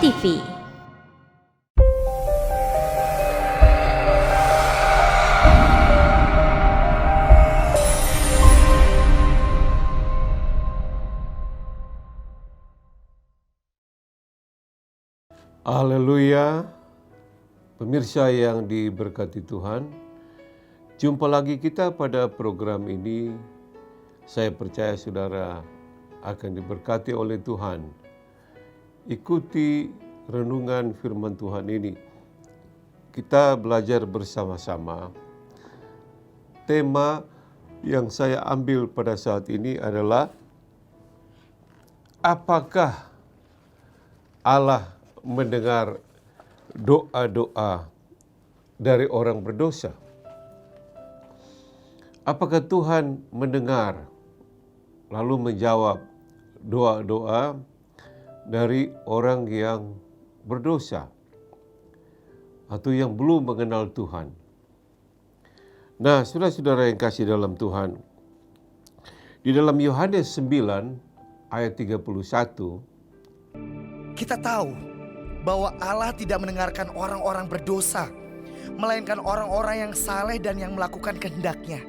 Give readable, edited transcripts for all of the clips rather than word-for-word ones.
TV. Haleluya, pemirsa yang diberkati Tuhan, jumpa lagi kita pada program ini. Saya percaya saudara akan diberkati oleh Tuhan. Ikuti renungan firman Tuhan ini. Kita belajar bersama-sama. Tema yang saya ambil pada saat ini adalah apakah Allah mendengar doa-doa dari orang berdosa? Apakah Tuhan mendengar lalu menjawab doa-doa dari orang yang berdosa atau yang belum mengenal Tuhan? Nah, saudara-saudara yang kasih dalam Tuhan, di dalam Yohanes 9 ayat 31, kita tahu bahwa Allah tidak mendengarkan orang-orang berdosa, melainkan orang-orang yang saleh dan yang melakukan kehendak-Nya.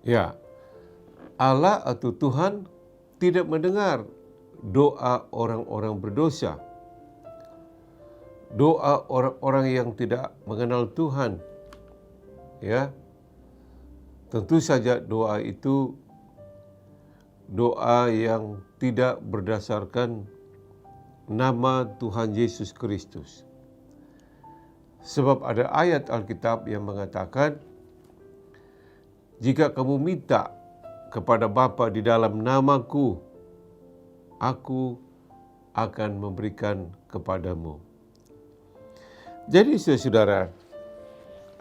Ya, Allah atau Tuhan tidak mendengar doa orang-orang berdosa, doa orang-orang yang tidak mengenal Tuhan. Ya, tentu saja doa itu doa yang tidak berdasarkan nama Tuhan Yesus Kristus. Sebab ada ayat Alkitab yang mengatakan, jika kamu minta kepada Bapa di dalam namaku, aku akan memberikan kepadamu. Jadi saudara,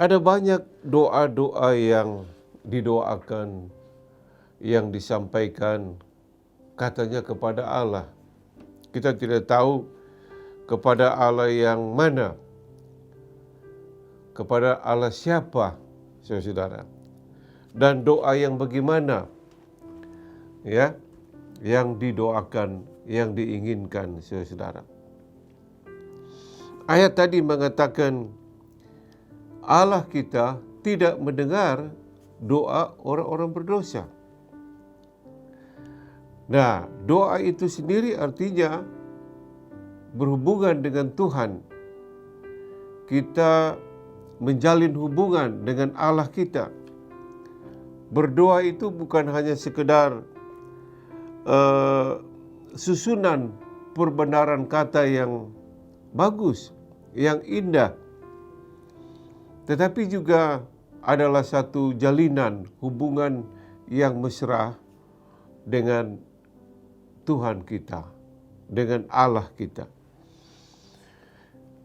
ada banyak doa-doa yang didoakan, yang disampaikan katanya kepada Allah. Kita tidak tahu kepada Allah yang mana, kepada Allah siapa, saudara. Dan doa yang bagaimana, ya, yang didoakan, yang diinginkan, saudara. Ayat tadi mengatakan Allah kita tidak mendengar doa orang-orang berdosa. Nah, doa itu sendiri artinya berhubungan dengan Tuhan. Kita menjalin hubungan dengan Allah kita. Berdoa itu bukan hanya sekedar susunan perbenaran kata yang bagus, yang indah, tetapi juga adalah satu jalinan hubungan yang mesra dengan Tuhan kita, dengan Allah kita.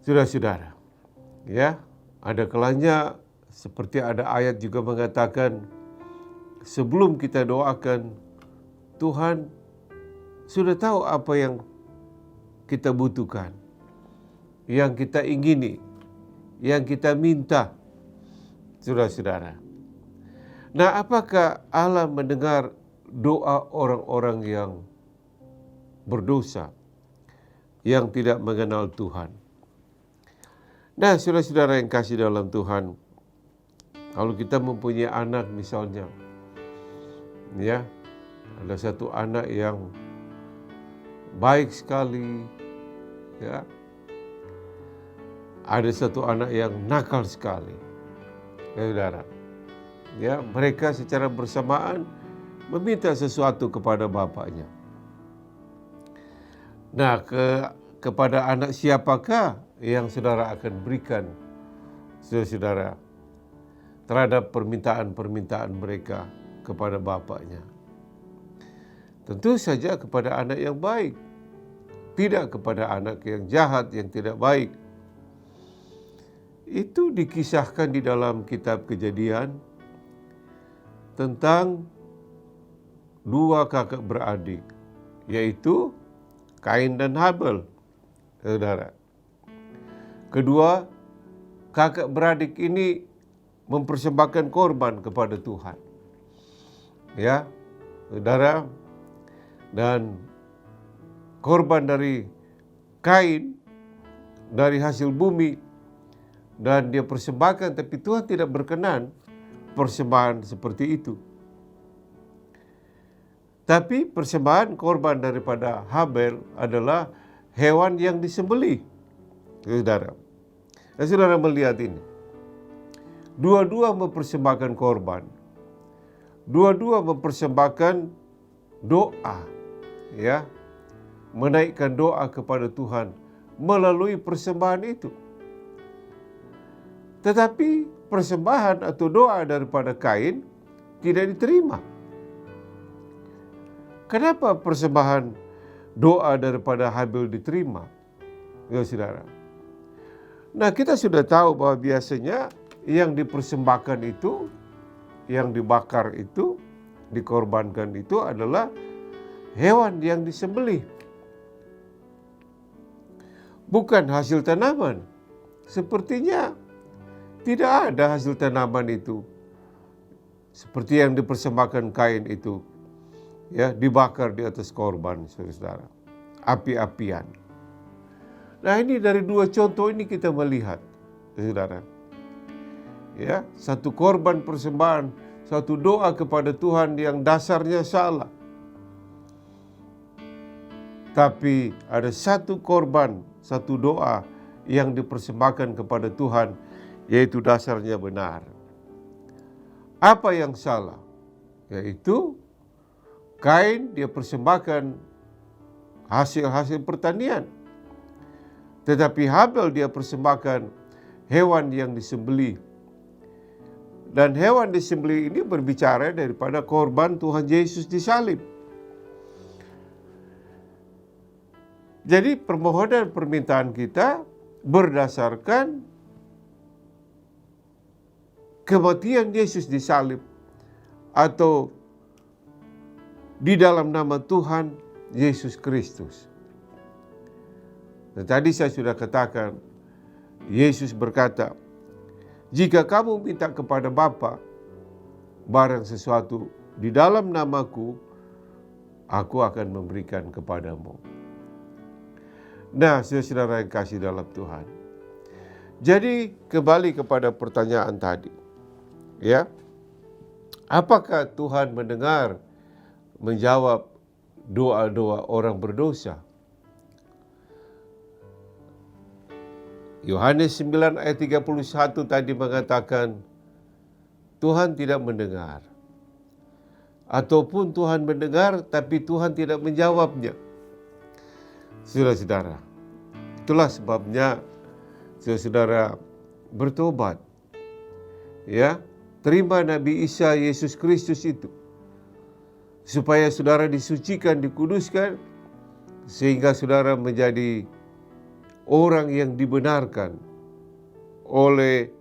Saudara-saudara, ya, ada kalanya seperti ada ayat juga mengatakan, sebelum kita doakan, Tuhan sudah tahu apa yang kita butuhkan, yang kita ingini, yang kita minta. Saudara-saudara, nah, apakah Allah mendengar doa orang-orang yang berdosa, yang tidak mengenal Tuhan? Nah, saudara-saudara yang kasih dalam Tuhan, kalau kita mempunyai anak misalnya, ya, ada satu anak yang baik sekali, ya, ada satu anak yang nakal sekali, ya, saudara. Ya, mereka secara bersamaan meminta sesuatu kepada bapaknya. Nah, kepada anak siapakah yang saudara akan berikan, saudara, terhadap permintaan-permintaan mereka kepada bapaknya? Tentu saja kepada anak yang baik, tidak kepada anak yang jahat, yang tidak baik. Itu dikisahkan di dalam kitab Kejadian tentang dua kakak beradik, yaitu Kain dan Habel, saudara. Kedua kakak beradik ini mempersembahkan korban kepada Tuhan. Ya, saudara, dan korban dari kain dari hasil bumi dan dia persembahkan, tapi Tuhan tidak berkenan persembahan seperti itu. Tapi persembahan korban daripada Habel adalah hewan yang disembelih. Saudara, dan saudara melihat ini, dua-dua mempersembahkan korban, dua-dua mempersembahkan doa, ya, menaikkan doa kepada Tuhan melalui persembahan itu. Tetapi persembahan atau doa daripada Kain tidak diterima. Kenapa persembahan doa daripada Habel diterima? Ya saudara. Nah, kita sudah tahu bahwa biasanya yang dipersembahkan itu, yang dibakar itu, dikorbankan itu adalah hewan yang disembelih. Bukan hasil tanaman. Sepertinya tidak ada hasil tanaman itu. Seperti yang dipersembahkan Kain itu, ya, dibakar di atas korban, saudara. Api-apian. Nah, ini dari dua contoh ini kita melihat, saudara. Ya, satu korban persembahan, satu doa kepada Tuhan yang dasarnya salah. Tapi ada satu korban, satu doa yang dipersembahkan kepada Tuhan, yaitu dasarnya benar. Apa yang salah? Yaitu Kain dia persembahkan hasil-hasil pertanian. Tetapi Habel dia persembahkan hewan yang disembelih. Dan hewan disembelih ini berbicara daripada korban Tuhan Yesus disalib. Jadi permohonan permintaan kita berdasarkan kematian Yesus disalib atau di dalam nama Tuhan Yesus Kristus. Dan tadi saya sudah katakan, Yesus berkata, jika kamu minta kepada Bapa barang sesuatu di dalam namaku, aku akan memberikan kepadamu. Nah, saudara yang kasih dalam Tuhan. Jadi kembali kepada pertanyaan tadi. Ya, apakah Tuhan menjawab doa-doa orang berdosa? Yohanes 9 ayat 31 tadi mengatakan Tuhan tidak mendengar. Ataupun Tuhan mendengar tapi Tuhan tidak menjawabnya. Saudara-saudara, itulah sebabnya saudara bertobat. Ya, terima Nabi Isa Yesus Kristus itu. Supaya saudara disucikan, dikuduskan, sehingga saudara menjadi orang yang dibenarkan oleh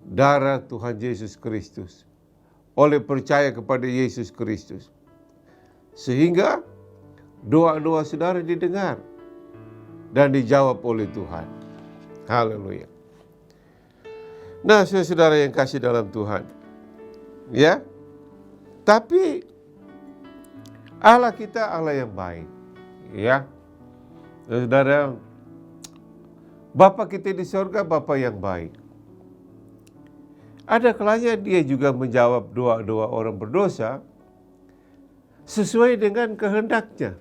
darah Tuhan Yesus Kristus. Oleh percaya kepada Yesus Kristus. Sehingga doa-doa saudara didengar dan dijawab oleh Tuhan. Haleluya. Nah, saudara yang kasih dalam Tuhan. Ya. Tapi Allah kita Allah yang baik. Ya. Saudara, Bapa kita di surga Bapa yang baik. Ada kalanya dia juga menjawab doa-doa orang berdosa sesuai dengan kehendaknya.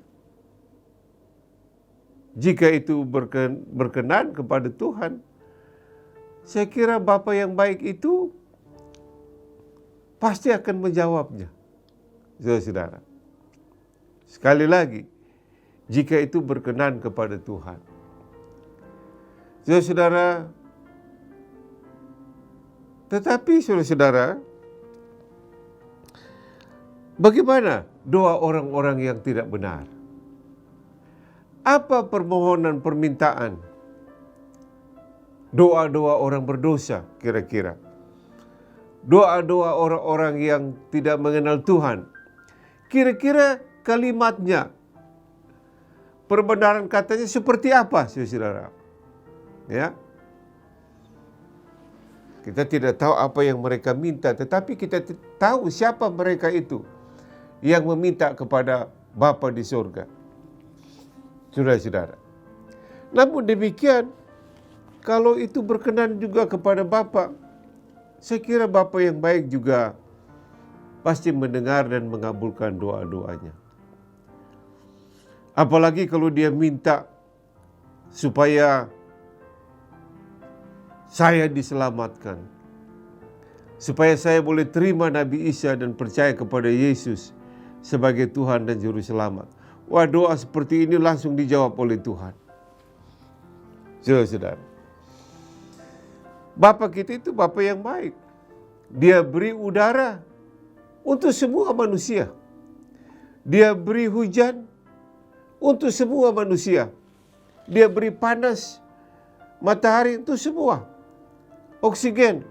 Jika itu berkenan kepada Tuhan, saya kira Bapa yang baik itu pasti akan menjawabnya. Saudara. Sekali lagi, jika itu berkenan kepada Tuhan. Saudara, tetapi saudara, bagaimana doa orang-orang yang tidak benar? Apa permohonan permintaan doa-doa orang berdosa kira-kira? Doa-doa orang-orang yang tidak mengenal Tuhan. Kira-kira kalimatnya, perbenaran katanya seperti apa, saudara? Ya, kita tidak tahu apa yang mereka minta, tetapi kita tahu siapa mereka itu yang meminta kepada Bapa di surga. Saudara-saudara. Namun demikian, kalau itu berkenan juga kepada Bapa, saya kira Bapa yang baik juga pasti mendengar dan mengabulkan doa-doanya. Apalagi kalau dia minta supaya saya diselamatkan, supaya saya boleh terima Nabi Isa dan percaya kepada Yesus sebagai Tuhan dan Juru Selamat. Wah, doa seperti ini langsung dijawab oleh Tuhan. Saudara, Bapa kita itu Bapa yang baik. Dia beri udara untuk semua manusia. Dia beri hujan untuk semua manusia. Dia beri panas matahari untuk semua. Oksigen,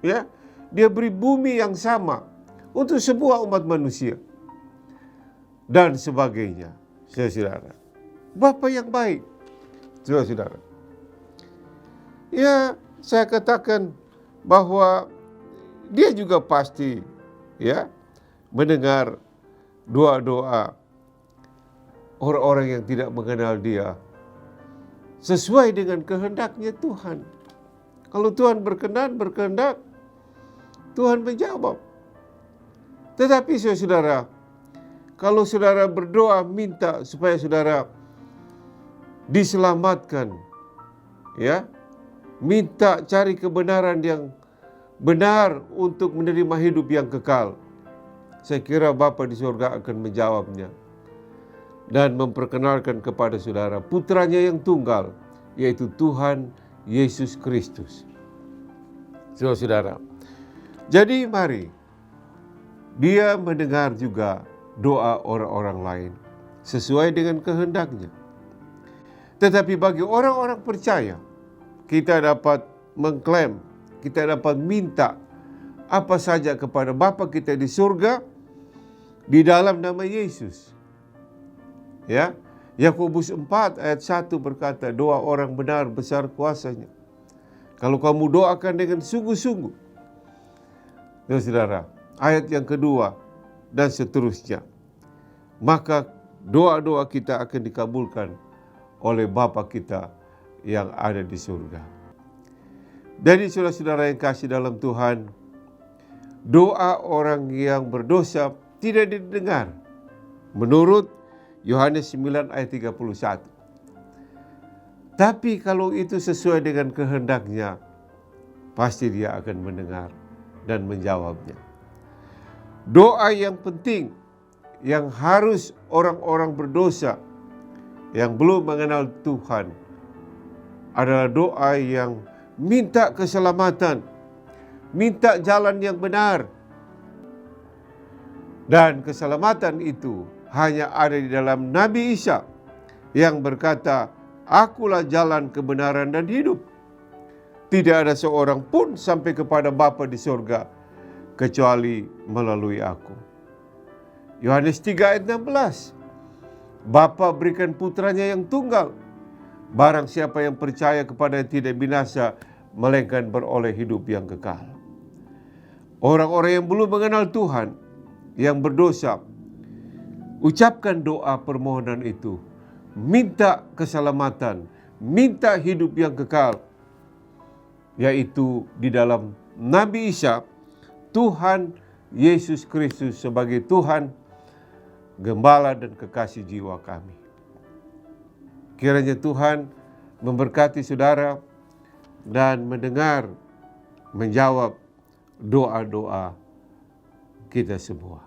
ya. Dia beri bumi yang sama untuk semua umat manusia. Dan sebagainya, saudara. Bapa yang baik, saudara. Ya, saya katakan bahwa dia juga pasti mendengar doa-doa orang-orang yang tidak mengenal dia sesuai dengan kehendaknya Tuhan. Kalau Tuhan berkehendak, Tuhan menjawab. Tetapi saudara, kalau saudara berdoa minta supaya saudara diselamatkan, minta cari kebenaran yang benar untuk menerima hidup yang kekal, saya kira Bapa di surga akan menjawabnya dan memperkenalkan kepada saudara putranya yang tunggal, yaitu Tuhan Yesus Kristus. Saudara, jadi mari dia mendengar juga doa orang-orang lain sesuai dengan kehendaknya. Tetapi bagi orang-orang percaya, kita dapat mengklaim, kita dapat minta apa saja kepada Bapa kita di surga di dalam nama Yesus. Ya, Yakobus 4 ayat 1 berkata, doa orang benar besar kuasanya. Kalau kamu doakan dengan sungguh-sungguh. Ya, saudara, ayat yang kedua dan seterusnya. Maka doa-doa kita akan dikabulkan oleh Bapa kita yang ada di surga. Jadi saudara-saudara yang kasih dalam Tuhan, doa orang yang berdosa tidak didengar menurut Yohanes 9 ayat 31. Tapi kalau itu sesuai dengan kehendaknya, pasti dia akan mendengar dan menjawabnya. Doa yang penting yang harus orang-orang berdosa yang belum mengenal Tuhan adalah doa yang minta keselamatan, minta jalan yang benar. Dan keselamatan itu hanya ada di dalam Nabi Isa yang berkata, akulah jalan kebenaran dan hidup. Tidak ada seorang pun sampai kepada Bapa di surga kecuali melalui aku. Yohanes 3 ayat 16. Bapa berikan putranya yang tunggal. Barang siapa yang percaya kepada tidak binasa, melainkan beroleh hidup yang kekal. Orang-orang yang belum mengenal Tuhan, yang berdosa, ucapkan doa permohonan itu. Minta keselamatan, minta hidup yang kekal. Yaitu di dalam Nabi Isa, Tuhan Yesus Kristus sebagai Tuhan, Gembala dan kekasih jiwa kami. Kiranya Tuhan memberkati saudara dan mendengar, menjawab doa-doa kita semua.